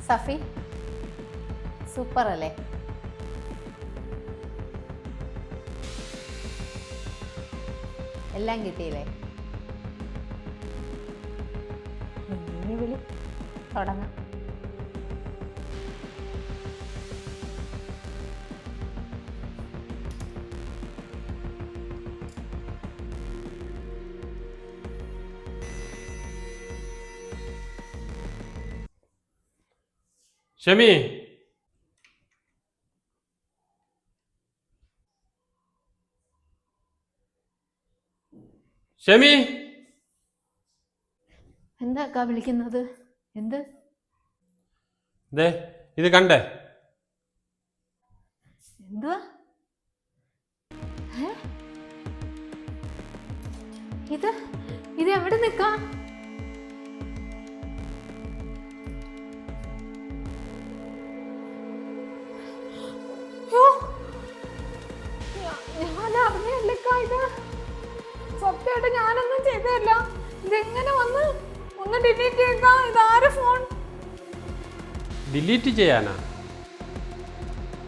സഫി super അല്ലേ? എല്ലാം കിട്ടിയില്ലേ? ഇനി വിളി തുടങ്ങാം. ഷമി, ഷമി, എന്താ വിളിക്കുന്നത്? എന്ത്? ദേ ഇത് കണ്ടേ? എന്തുവാ ഇത്? ഇത് എവിടെ നിക്കാ? ഞാൻ അറിഞ്ഞല്ലേക്കാ ഇത്. സത്യമായിട്ട് ഞാനൊന്നും ചെയ്തല്ല. ഇതെങ്ങനെ വന്ന്? ഒന്ന് ഡിലീറ്റ് ചെയ്താ. ഇതാരെ ഫോൺ? ഡിലീറ്റ് ചെയ്യാനാ?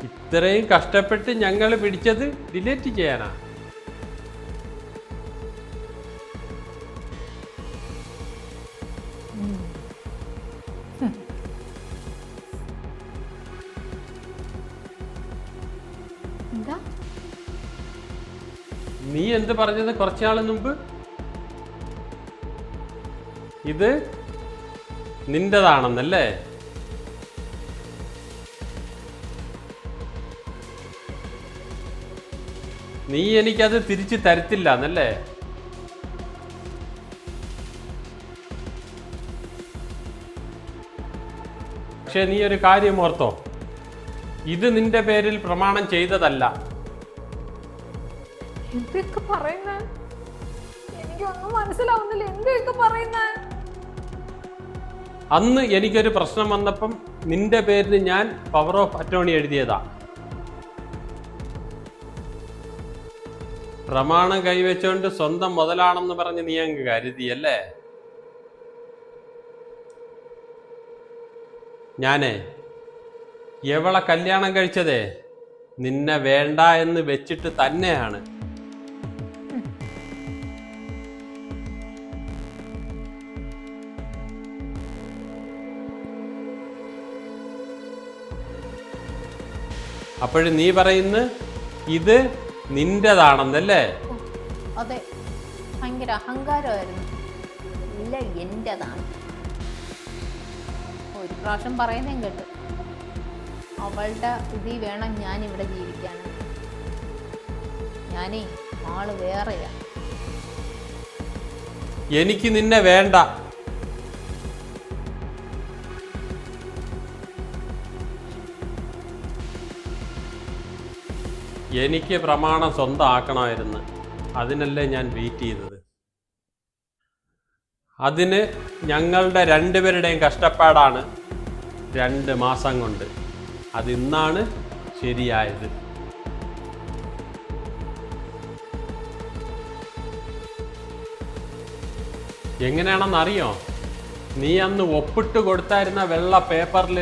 ഇത്രയും കഷ്ടപ്പെട്ട് ഞങ്ങൾ പിടിച്ചത് ഡിലീറ്റ് ചെയ്യാനാ? എന്താ നീ എന്ത് പറഞ്ഞത് കുറച്ചാൾ മുമ്പ്? ഇത് നിന്റേതാണെന്നല്ലേ? നീ എനിക്കത് തിരിച്ചു തരത്തില്ല എന്നല്ലേ? പക്ഷെ നീ ഒരു കാര്യം ഓർത്തോ, ഇത് നിന്റെ പേരിൽ പ്രമാണം ചെയ്തതല്ല. എന്തൊക്കെ പറയുന്നേ? എനിക്കൊന്നും മനസ്സിലാവുന്നില്ല. എന്തൊക്കെ പറയുന്നേ? അന്ന് എനിക്കൊരു പ്രശ്നം വന്നപ്പം നിന്റെ പേരിൽ ഞാൻ പവർ ഓഫ് അറ്റോർണി എഴുതിയതാ. പ്രമാണം കൈവച്ചുകൊണ്ട് സ്വന്തം മുതലാണെന്ന് പറഞ്ഞ് നീ അങ്ങ് കരുതിയല്ലേ? ഞാനേ എവളെ കല്യാണം കഴിച്ചതേ നിന്നെ വേണ്ട എന്ന് വെച്ചിട്ട് തന്നെയാണ്. അപ്പോഴും നീ പറയുന്നു ഇത് നിന്റേതാണെന്നല്ലേ? അതെ, ഭയങ്കര അഹങ്കാരമായിരുന്നു. ഇല്ല, എന്റേതാണ്. ഒരു പ്രാവശ്യം പറയുന്നേം കേട്ടു. അവളുടെ ഇതിൽ വേണം ഞാൻ ഇവിടെ ജീവിക്കാൻ. ഞാനേ ആള് വേറെയാ. എനിക്ക് നിന്നെ വേണ്ട. എനിക്ക് പ്രമാണം സ്വന്തമാക്കണമായിരുന്നു. അതിനല്ലേ ഞാൻ വെയിറ്റ് ചെയ്തത്. അതിന് ഞങ്ങളുടെ രണ്ടുപേരുടെയും കഷ്ടപ്പാടാണ് 2 മാസം കൊണ്ട്. അതിന്നാണ് ശരിയായത്. എങ്ങനെയാണെന്നറിയോ? നീ അന്ന് ഒപ്പിട്ട് കൊടുത്തായിരുന്ന വെള്ള പേപ്പറിൽ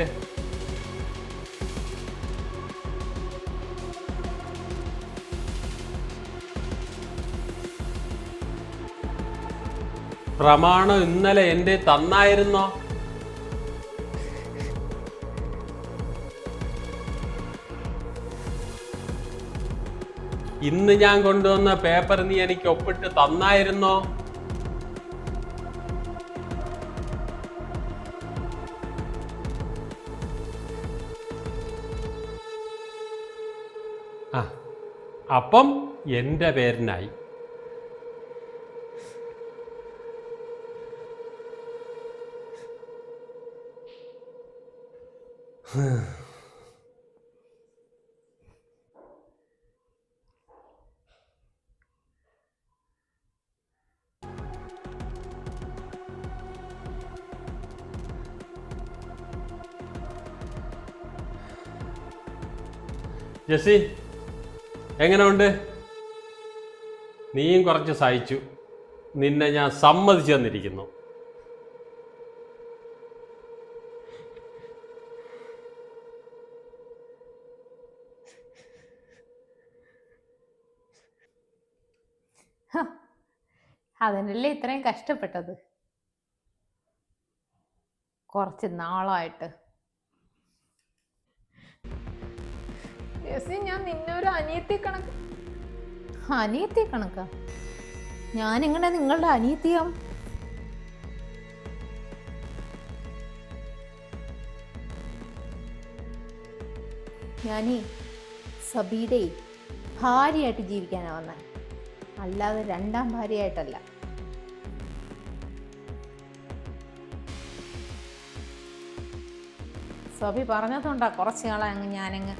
പ്രമാണം ഇന്നലെ എൻ്റെ തന്നായിരുന്നോ? ഇന്ന് ഞാൻ കൊണ്ടുവന്ന പേപ്പർ നീ എനിക്ക് ഒപ്പിട്ട് തന്നായിരുന്നോ? അപ്പം എൻ്റെ പേരിനായി. ജെസ്സി, എങ്ങനെയുണ്ട്? നീയും കുറച്ച് സഹിച്ചു. നിന്നെ ഞാൻ സമ്മതിച്ചു തന്നിരിക്കുന്നു. അതിനല്ലേ ഇത്രയും കഷ്ടപ്പെട്ടത് കുറച്ച് നാളായിട്ട്. ഞാൻ നിന്നെ ഒരു അനിയത്തി കണക്കാ? ഞാനിങ്ങനെ നിങ്ങളുടെ അനിയത്തിയാവും? ഞാനീ സബീടെ ഭാര്യയായിട്ട് ജീവിക്കാനാ വന്നെ, അല്ലാതെ രണ്ടാം ഭാര്യയായിട്ടല്ല. സബി പറഞ്ഞതുകൊണ്ടാ കുറച്ച് നാളെ ഞാനങ്ങ്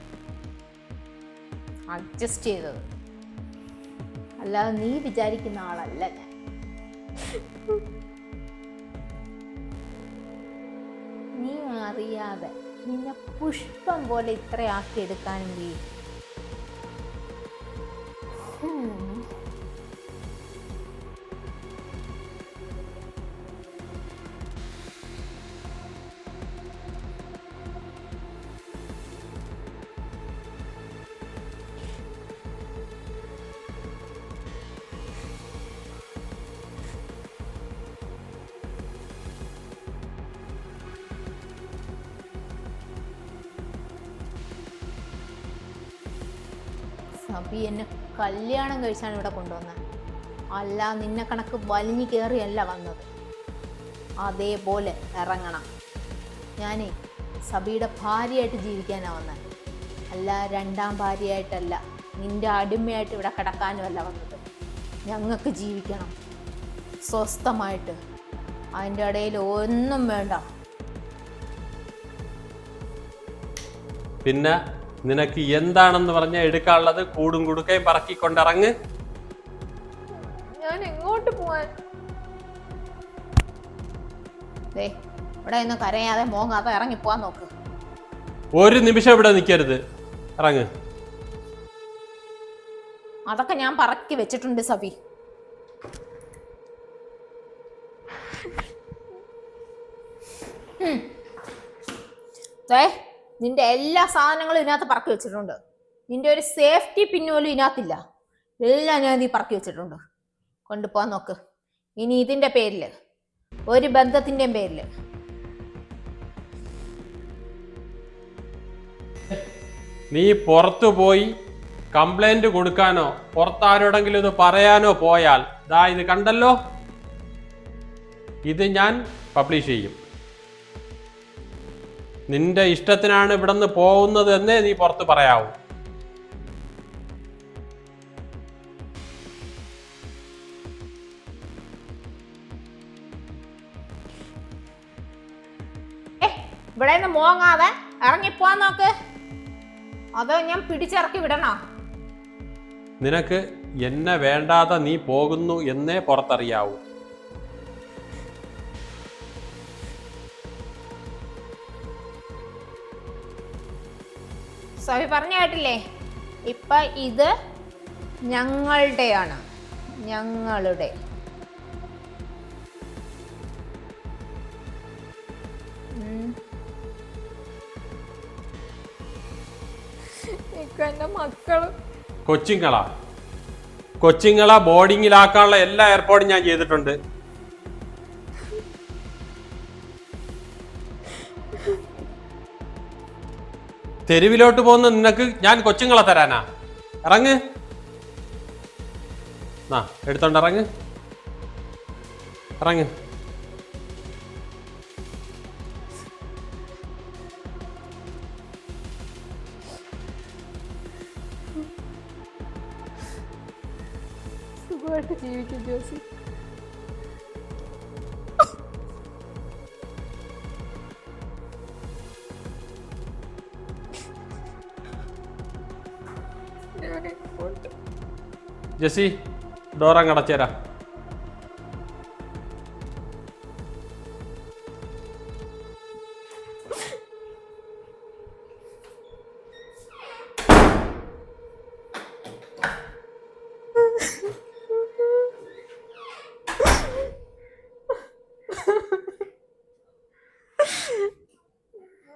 അഡ്ജസ്റ്റ് ചെയ്തത്, അല്ലാതെ നീ വിചാരിക്കുന്ന ആളല്ല ഞാൻ. നീ അറിയാതെ നിന്നെ പുഷ്പം പോലെ ഇത്രയാക്കി എടുക്കാനെങ്കിൽ സബി എന്നെ കല്യാണം കഴിച്ചാണ് ഇവിടെ കൊണ്ടുവന്നത്, അല്ല നിന്നെ കണക്ക് വലിഞ്ഞു കയറിയല്ല വന്നത്. അതേപോലെ ഇറങ്ങണം. ഞാനേ സബിയുടെ ഭാര്യയായിട്ട് ജീവിക്കാനാണ് വന്നത്, അല്ല രണ്ടാം ഭാര്യയായിട്ടല്ല, നിന്റെ അടിമയായിട്ട് ഇവിടെ കിടക്കാനുമല്ല വന്നത്. ഞങ്ങൾക്ക് ജീവിക്കണം സ്വസ്ഥമായിട്ട്, അതിൻ്റെ ഇടയിൽ ഒന്നും വേണ്ട. പിന്നെ നിനക്ക് എന്താണെന്ന് പറഞ്ഞാൽ എടുക്കാനുള്ളത് കൂടും കുടുക്കയും പറക്കിക്കൊണ്ടിറങ്ങ്. ഞാൻ എങ്ങോട്ട് പോവാൻ? ഇവിടെ നിന്ന് കരയാതെ മോങ്ങാതെ ഇറങ്ങിപ്പോവാൻ നോക്ക്. ഒരു നിമിഷം ഇവിടെ നിൽക്കരുത്, ഇറങ്ങ്. അതൊക്കെ ഞാൻ പറക്കി വെച്ചിട്ടുണ്ട് സബി. നിന്റെ എല്ലാ സാധനങ്ങളും ഇതിനകത്ത് പറക്കി വെച്ചിട്ടുണ്ട്. നിന്റെ ഒരു സേഫ്റ്റി പിൻ പോലും ഇതിനകത്തില്ല. എല്ലാം ഞാൻ നീ പറക്കി വെച്ചിട്ടുണ്ട്. കൊണ്ടുപോകാൻ നോക്ക്. ഇനി ഇതിന്റെ പേരില്, ഒരു ബന്ധത്തിന്റെയും പേരില് നീ പുറത്തു പോയി കംപ്ലൈന്റ് കൊടുക്കാനോ പുറത്താരോടെങ്കിലും ഇത് പറയാനോ പോയാൽ ദാ ഇത് കണ്ടല്ലോ, ഇത് ഞാൻ പബ്ലിഷ് ചെയ്യും. നിന്റെ ഇഷ്ടത്തിനാണ് ഇവിടെ നിന്ന് പോകുന്നത് എന്നേ നീ പുറത്ത് പറയാവൂ. ഇവിടെ നിന്ന് മോങ്ങാതെ ഇറങ്ങിപ്പോവാൻ നോക്ക്. അതോ ഞാൻ പിടിച്ചിറക്കി വിടണോ? നിനക്ക് എന്നെ വേണ്ടാതെ നീ പോകുന്നു എന്നേ പുറത്തറിയാവൂ. സോഫി പറഞ്ഞു കേട്ടില്ലേ? ഇപ്പൊ ഇത് ഞങ്ങളുടെയാണ്, ഞങ്ങളുടെ. എന്റെ മക്കള് കൊച്ചിങ്ങളെ ബോർഡിങ്ങിലാക്കാനുള്ള എല്ലാ ഏർപ്പാടും ഞാൻ ചെയ്തിട്ടുണ്ട്. തെരുവിലോട്ട് പോകുന്ന നിനക്ക് ഞാൻ കൊച്ചുങ്ങളെ തരാനാ? ഇറങ്ങ്, എടുത്തോണ്ട് ഇറങ്ങ്, ഇറങ്ങ്. സുഖമായിട്ട് ജീവിക്കും ജോസി. ജെസി, ഡോറങ്ങ് അടച്ചേരാ.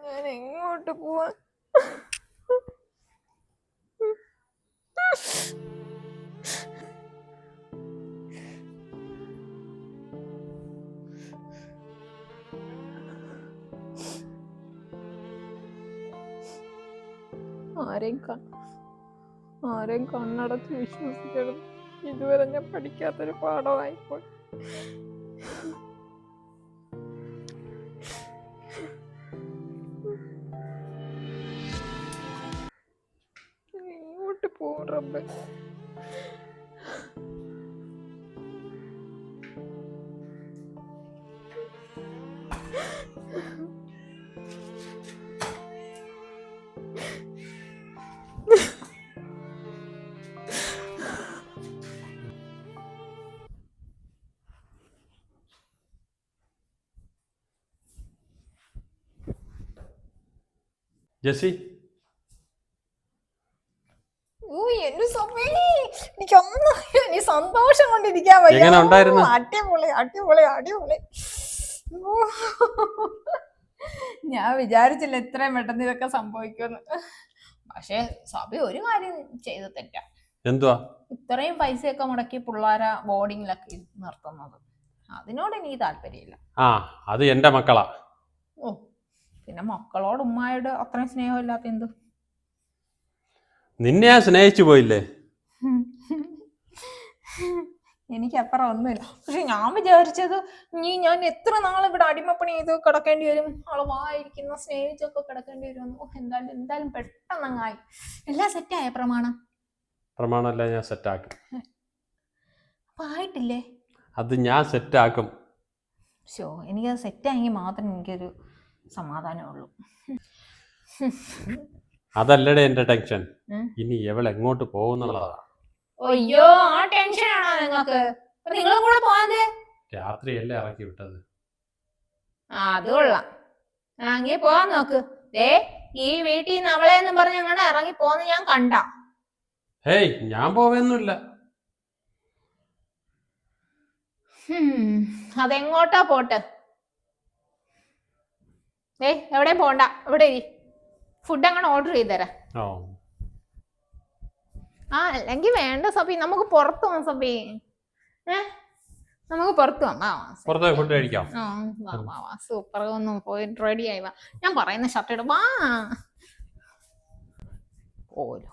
ഞാൻ എങ്ങോട്ട് പോവാൻ? ആരെയും കണ്ണടച്ച് വിശ്വസിക്കരുത്. ഇതുവരെ ഞാൻ പഠിക്കാത്തൊരു പാഠമായിപ്പോയി. ഇങ്ങോട്ട് പോകും റബ്ബേ. ജെസ്സി, എനിക്ക് സന്തോഷം കൊണ്ടിരിക്കാൻ വയ്യ. എങ്ങനെ ഉണ്ടായിരുന്നു? അടിപൊളി അടിപൊളി അടിപൊളി. ഞാൻ വിചാരിച്ചില്ല ഇത്രയും പെട്ടെന്ന് ഇതൊക്കെ സംഭവിക്കുമെന്ന്. പക്ഷെ സഭ ഒരു കാര്യം ചെയ്ത് തെറ്റാ. എന്തുവാ? ഇത്രയും പൈസയൊക്കെ മുടക്കി പിള്ളേരെ ബോർഡിങ്ങിലൊക്കെ നിർത്തുന്നത്. അതിനോട് എനിക്ക് താല്പര്യമില്ല. അത് എന്റെ മക്കളാ. ഓ, പിന്നെ മക്കളോട് ഉമ്മായോട് അത്രയും സ്നേഹമില്ലാത്ത എന്ത്? നിന്നെ ഞാൻ സ്നേഹിച്ചു പോയില്ലേ? എനിക്കപ്പുറം ഒന്നുമില്ല. പക്ഷെ ഞാൻ വിചാരിച്ചത് ഞാൻ എത്ര നാൾ ഇവിടെ അടിമപ്പണി ചെയ്ത് കിടക്കേണ്ടി വരും, അളവായിരിക്കുന്ന സ്നേഹിച്ചൊക്കെ കിടക്കേണ്ടി വരും. എന്തായാലും പെട്ടെന്നങ്ങായി. എല്ലാം സെറ്റായ പ്രമാണമല്ല, ഞാൻ സെറ്റാക്കും. അപ്പൊ ആയിട്ടില്ലേ? അത് ഞാൻ സെറ്റാക്കും. എനിക്കത് സെറ്റായെങ്കിൽ മാത്രം എനിക്കൊരു സമാധാനമുള്ളൂ. അതല്ലടേ എന്റെ ടെൻഷൻ. ഇനി എവൾ എങ്ങോട്ട് പോകുന്നുള്ളതാ. അയ്യോ, ആ ടെൻഷനാണോ നിങ്ങൾക്ക്? നിങ്ങളും കൂടെ പോവാതെ രാത്രിയല്ലേ ഇറക്കി വിട്ടത്. അത് കൊള്ളാം. അങ്ങനെ പോവാൻ നോക്ക്. ഈ വീട്ടിൽ നിന്ന് അവളെന്നും പറഞ്ഞ് അങ്ങനെ ഇറങ്ങി പോന്ന് ഞാൻ കണ്ട. ഹേയ്, ഞാൻ പോവൊന്നുമില്ല. അതെങ്ങോട്ടാ പോട്ടെ? എവിടെയും പോണ്ട. ഇവിടെ ഫുഡ് അങ്ങനെ ഓർഡർ ചെയ്തരാം. അല്ലെങ്കിൽ വേണ്ട സബി, നമുക്ക് പുറത്തു പോവാം സബി. നമുക്ക് പുറത്തു പോവാം. ഫുഡ് കഴിക്കാം. സൂപ്പർ. ഒന്നും പോയി റെഡി ആയി വാ. ഞാൻ പറയുന്ന ഷർട്ട് ഇടും. വാ. ഓലോ.